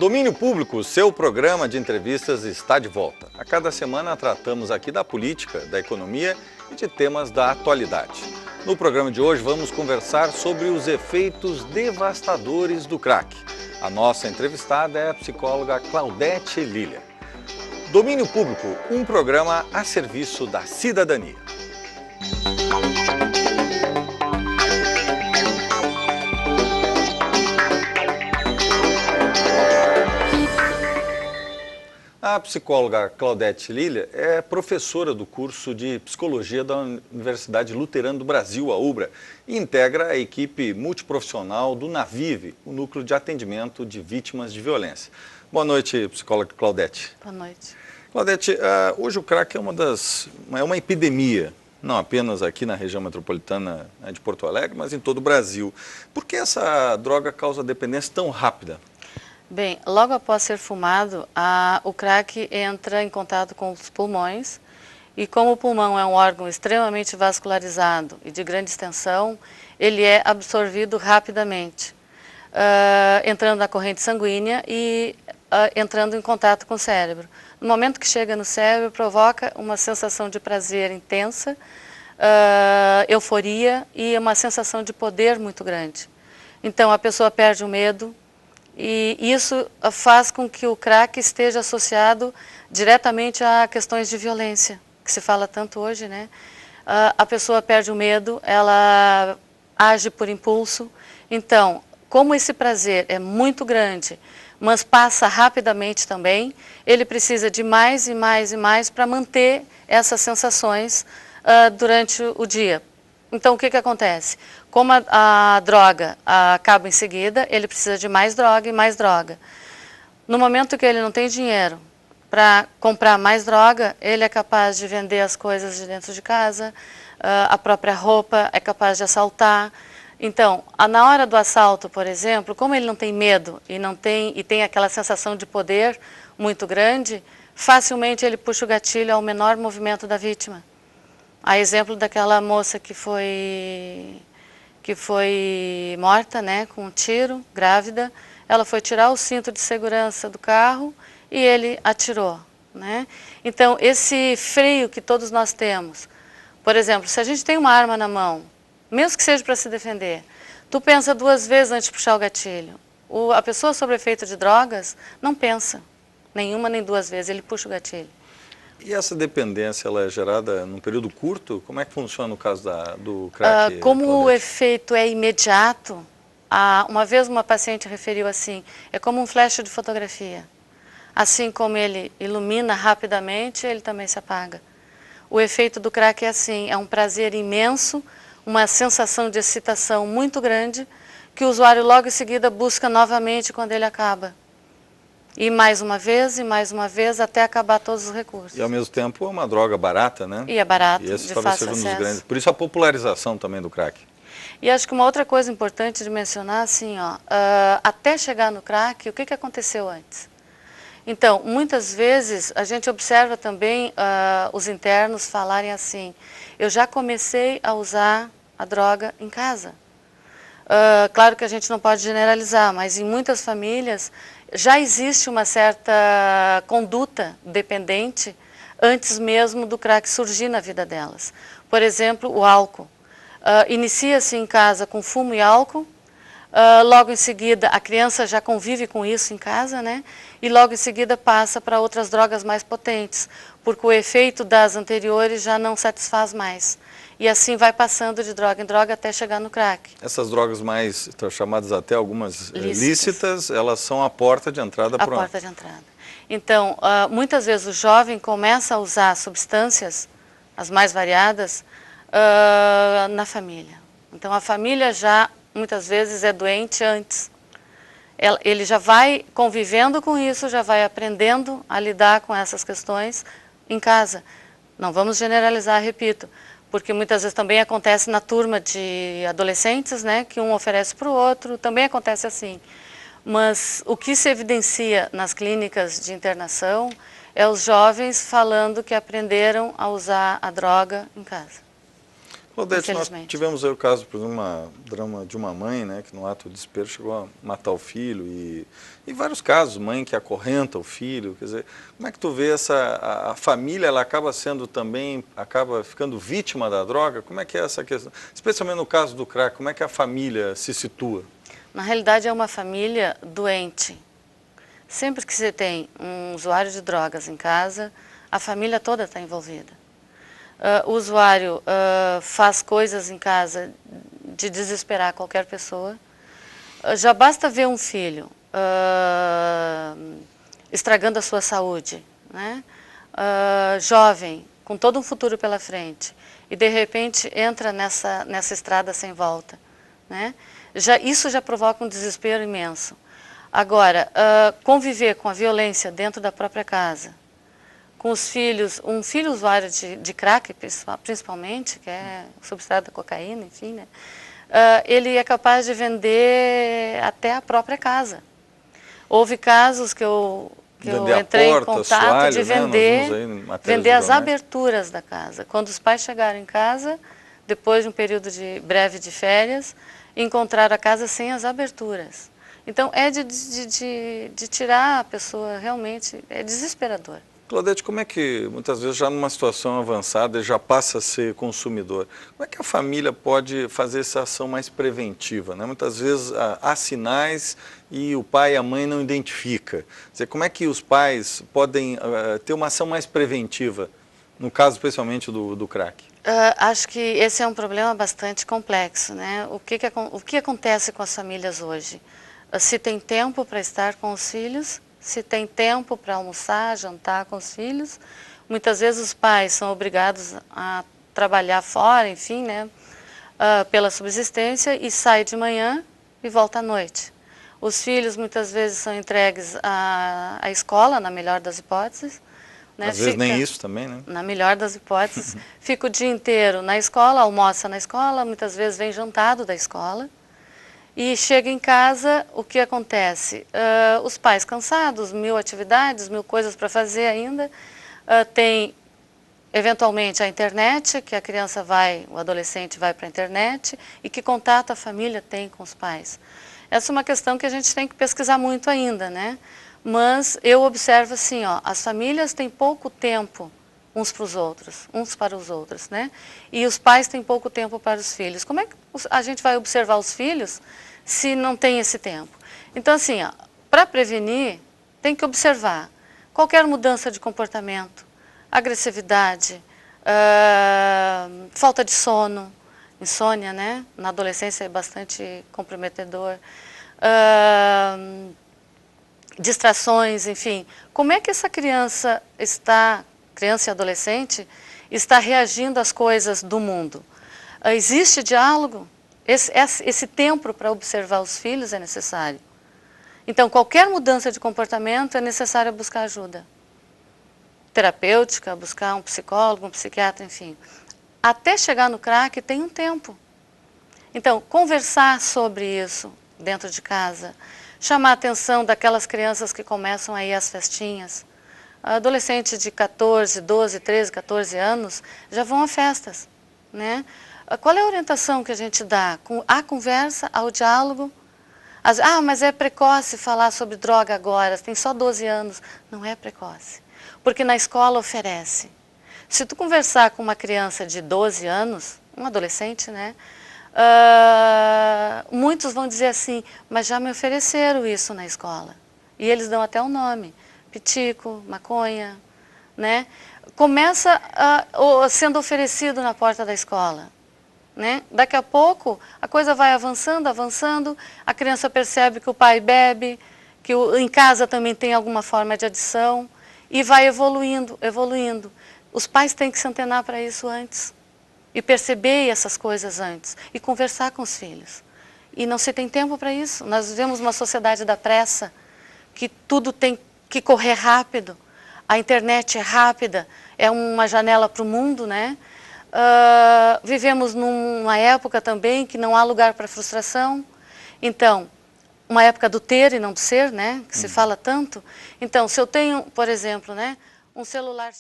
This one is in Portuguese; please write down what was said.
Domínio Público, seu programa de entrevistas está de volta. A cada semana tratamos aqui da política, da economia e de temas da atualidade. No programa de hoje vamos conversar sobre os efeitos devastadores do crack. A nossa entrevistada é a psicóloga Claudete Lilia. Domínio Público, um programa a serviço da cidadania. A psicóloga Claudete Lilia é professora do curso de Psicologia da Universidade Luterana do Brasil, a UBRA, e integra a equipe multiprofissional do NAVIVE, o Núcleo de Atendimento de Vítimas de Violência. Boa noite, psicóloga Claudete. Boa noite. Claudete, hoje o crack é uma epidemia, não apenas aqui na região metropolitana de Porto Alegre, mas em todo o Brasil. Por que essa droga causa dependência tão rápida? Bem, logo após ser fumado, o crack entra em contato com os pulmões e como o pulmão é um órgão extremamente vascularizado e de grande extensão, ele é absorvido rapidamente, entrando na corrente sanguínea e entrando em contato com o cérebro. No momento que chega no cérebro, provoca uma sensação de prazer intensa, euforia e uma sensação de poder muito grande. Então a pessoa perde o medo, e isso faz com que o crack esteja associado diretamente a questões de violência, que se fala tanto hoje, né? A pessoa perde o medo, ela age por impulso. Então, como esse prazer é muito grande, mas passa rapidamente também, ele precisa de mais e mais e mais para manter essas sensações durante o dia. Então, o que acontece? Como a droga acaba em seguida, ele precisa de mais droga e mais droga. No momento que ele não tem dinheiro para comprar mais droga, ele é capaz de vender as coisas de dentro de casa, a própria roupa, é capaz de assaltar. Então, na hora do assalto, por exemplo, como ele não tem medo e tem aquela sensação de poder muito grande, facilmente ele puxa o gatilho ao menor movimento da vítima. A exemplo daquela moça que foi morta, né, com um tiro, grávida, ela foi tirar o cinto de segurança do carro e ele atirou, né? Então, esse freio que todos nós temos, por exemplo, se a gente tem uma arma na mão, mesmo que seja para se defender, tu pensa duas vezes antes de puxar o gatilho. A pessoa sob efeito de drogas não pensa, nenhuma nem duas vezes, ele puxa o gatilho. E essa dependência, ela é gerada num período curto? Como é que funciona no caso do crack? Como Claudete? o efeito é imediato, uma vez uma paciente referiu assim, é como um flash de fotografia. Assim como ele ilumina rapidamente, ele também se apaga. O efeito do crack é assim, é um prazer imenso, uma sensação de excitação muito grande, que o usuário logo em seguida busca novamente quando ele acaba. E mais uma vez, até acabar todos os recursos. E ao mesmo tempo é uma droga barata, né? E é barato, e esse de talvez fácil seja um dos acesso. grandes. Por isso a popularização também do crack. E acho que uma outra coisa importante de mencionar, assim, até chegar no crack, o que aconteceu antes? Então, muitas vezes a gente observa também os internos falarem assim, eu já comecei a usar a droga em casa. Claro que a gente não pode generalizar, mas em muitas famílias já existe uma certa conduta dependente antes mesmo do crack surgir na vida delas. Por exemplo, o álcool. Inicia-se em casa com fumo e álcool, logo em seguida a criança já convive com isso em casa, né? E logo em seguida passa para outras drogas mais potentes, porque o efeito das anteriores já não satisfaz mais. E assim vai passando de droga em droga até chegar no crack. Essas drogas mais, chamadas até algumas lícitas, elas são a porta de entrada para o... A porta de entrada. Então, muitas vezes o jovem começa a usar substâncias, as mais variadas, na família. Então a família já, muitas vezes, é doente antes. Ele já vai convivendo com isso, já vai aprendendo a lidar com essas questões em casa. Não vamos generalizar, repito, porque muitas vezes também acontece na turma de adolescentes, né, que um oferece para o outro, também acontece assim. Mas o que se evidencia nas clínicas de internação é os jovens falando que aprenderam a usar a droga em casa. Claudete, nós infelizmente. tivemos aí o caso, por exemplo, drama de uma mãe, né, que no ato de desespero chegou a matar o filho e vários casos, mãe que acorrenta o filho, quer dizer, como é que tu vê a família, ela acaba sendo também, acaba ficando vítima da droga? Como é que é essa questão? Especialmente no caso do crack, como é que a família se situa? Na realidade é uma família doente. Sempre que você tem um usuário de drogas em casa, a família toda está envolvida. O usuário faz coisas em casa de desesperar qualquer pessoa. Já basta ver um filho estragando a sua saúde, né? Jovem, com todo um futuro pela frente, e de repente entra nessa estrada sem volta, né? Isso já provoca um desespero imenso. Agora, conviver com a violência dentro da própria casa, com os filhos, um filho usuário de crack, principalmente, que é substrato da cocaína, enfim, né? Ele é capaz de vender até a própria casa. Houve casos que eu entrei em contato de vender as aberturas da casa. Quando os pais chegaram em casa, depois de um período breve de férias, encontraram a casa sem as aberturas. Então, é de tirar a pessoa, realmente, é desesperador. Claudete, como é que, muitas vezes, já numa situação avançada, ele já passa a ser consumidor, como é que a família pode fazer essa ação mais preventiva, né? Muitas vezes há sinais e o pai e a mãe não identificam. Quer dizer, como é que os pais podem ter uma ação mais preventiva, no caso especialmente do crack? Acho que esse é um problema bastante complexo, né? O que acontece com as famílias hoje? Se tem tempo para estar com os filhos, se tem tempo para almoçar, jantar com os filhos. Muitas vezes os pais são obrigados a trabalhar fora, enfim, né, pela subsistência, e sai de manhã e volta à noite. Os filhos muitas vezes são entregues à escola, na melhor das hipóteses. Né? Às vezes nem isso também, né? Na melhor das hipóteses. Fica o dia inteiro na escola, almoça na escola, muitas vezes vem jantado da escola. E chega em casa, o que acontece? Os pais cansados, 1000 atividades, 1000 coisas para fazer ainda. Tem, eventualmente, a internet, que a criança o adolescente vai para a internet, e que contato a família tem com os pais. Essa é uma questão que a gente tem que pesquisar muito ainda, né? Mas eu observo assim, as famílias têm pouco tempo uns para os outros, né? E os pais têm pouco tempo para os filhos. Como é que a gente vai observar os filhos se não tem esse tempo? Então, assim, para prevenir, tem que observar qualquer mudança de comportamento, agressividade, falta de sono, insônia, né? Na adolescência é bastante comprometedor, distrações, enfim. Como é que essa criança e adolescente, está reagindo às coisas do mundo? Existe diálogo? Esse tempo para observar os filhos é necessário. Então, qualquer mudança de comportamento é necessário buscar ajuda terapêutica, buscar um psicólogo, um psiquiatra, enfim. Até chegar no crack tem um tempo. Então, conversar sobre isso dentro de casa, chamar a atenção daquelas crianças que começam a ir às festinhas. Adolescentes de 14, 12, 13, 14 anos já vão a festas, né? Qual é a orientação que a gente dá? A conversa, ao diálogo. Mas é precoce falar sobre droga agora, tem só 12 anos. Não é precoce, porque na escola oferece. Se tu conversar com uma criança de 12 anos, um adolescente, né? Muitos vão dizer assim, mas já me ofereceram isso na escola. E eles dão até o nome. Pitico, maconha, né? Começa sendo oferecido na porta da escola, né? Daqui a pouco a coisa vai avançando, avançando, a criança percebe que o pai bebe, que em casa também tem alguma forma de adição e vai evoluindo, evoluindo. Os pais têm que se antenar para isso antes e perceber essas coisas antes e conversar com os filhos. E não se tem tempo para isso. Nós vivemos uma sociedade da pressa, que tudo tem que correr rápido, a internet é rápida, é uma janela para o mundo, né? Vivemos numa época também que não há lugar para frustração. Então, uma época do ter e não do ser, né? Que se fala tanto. Então, se eu tenho, por exemplo, né, um celular...